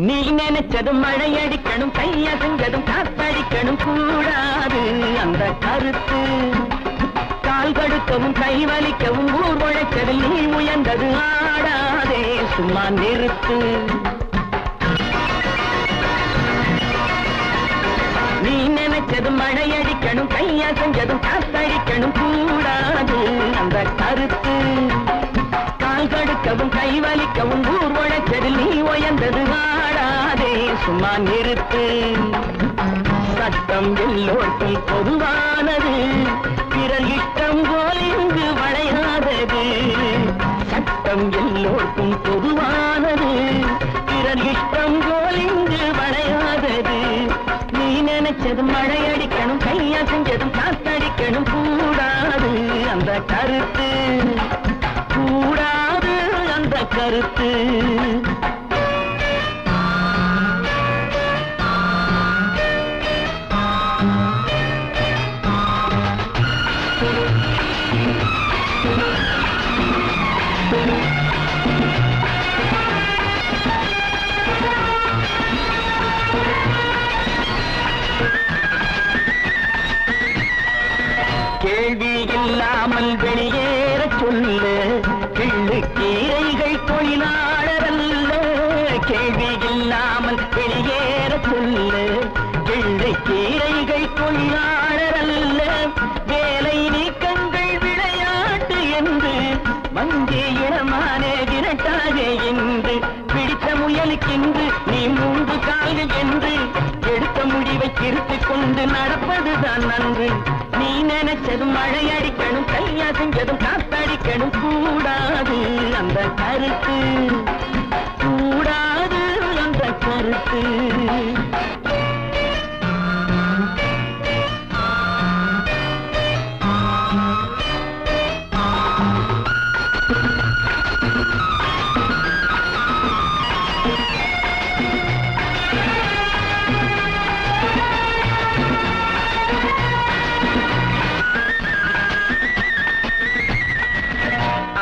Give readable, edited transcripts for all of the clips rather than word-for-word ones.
நீ நினைச்சதும் மழையடிக்கணும், கையசைஞ்சதும் காத்தடிக்கணும் கூடாது அந்த கருத்து. கால் கடுக்கவும் கை வலிக்கவும் ஊர் உழைச்சதில் நீ உயர்ந்தது ஆடாதே, சும்மா நிறுத்து. நீ நினைச்சதும் மழையடிக்கணும், கையசைஞ்சதும் காத்தடிக்கணும் கூடாது அந்த கருத்து. கால் கடுக்கவும் கை வலிக்கவும் ஊர் உழைச்சதில் நீ உயர்ந்தது ஆடாதே, சும்மா நிறுத்து. சட்டம் எல்லோருக்கும் பொதுவானது, பிறர் இஷ்டம் போல் இங்கு வளையாதது. சட்டம் எல்லோருக்கும் பொதுவானது, பிறர் இஷ்டம் போல் இங்கு வளையாதது. நீ நினைச்சதும் மழையடிக்கணும், கையசைஞ்சதும் காத்தடிக்கணும் கூடாது அந்த கருத்து. கூடாது அந்த கருத்து. கேள்வி இல்லாமல் வெளியேற சொல்லு, கிள்ளுக்கீரைகள் தொழிலாளரல்ல. கேள்வி இல்லாமல் வெளியேற சொல்லு, கிள்ளுக்கீரைகள் தொழிலாளரல்ல. வேலை நீக்கங்கள் விளையாட்டு என்று வந்தே இளமானே விரட்டாக என்று பிடித்த முயலுக்கென்று நீ மூன்று கால்கள் என்று எடுத்த முடிவை திருத்திக் கொண்டு நடப்பதுதான் நன்று. நீ நினைச்சதும் மழையடிக்கணும், கையசைஞ்சதும் காத்தடிக்கணும் கூடாது அந்த கருத்து. கூடாது அந்த கருத்து.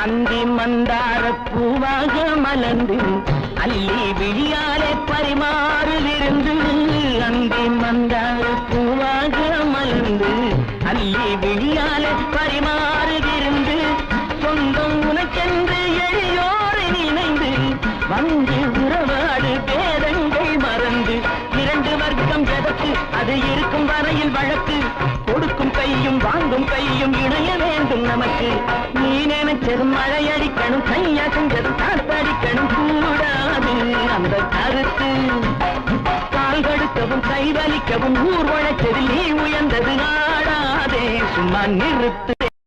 அந்தி மந்தார பூவாக மலர்ந்து அள்ளி விழியாலே பரிமாறுவிருந்து. அந்தி மந்தார பூவாக மலர்ந்து அள்ளி விழியாலே பரிமாறுவிருந்து. சொந்தம் உனக்கென்று எளியோரை நினைந்து வந்து உறவாடு பேதங்கள் மறந்து. இரண்டு வர்க்கம் எதற்கு, அது இருக்கும் வரையில் வழக்கு. கொடுக்கும் கையும் வாங்கும் கையும் இணைய வேண்டும் நமக்கு. நீ நினைச்சதும் மழையடிக்கணும், கையசைஞ்சதும் காத்தடிக்கணும் கூடாது அந்த கருத்து. கால் கடுக்கவும் கை வலிக்கவும் ஊர் உழைச்சதில் நீ உயர்ந்தது ஆடாதே, சும்மா நிறுத்து.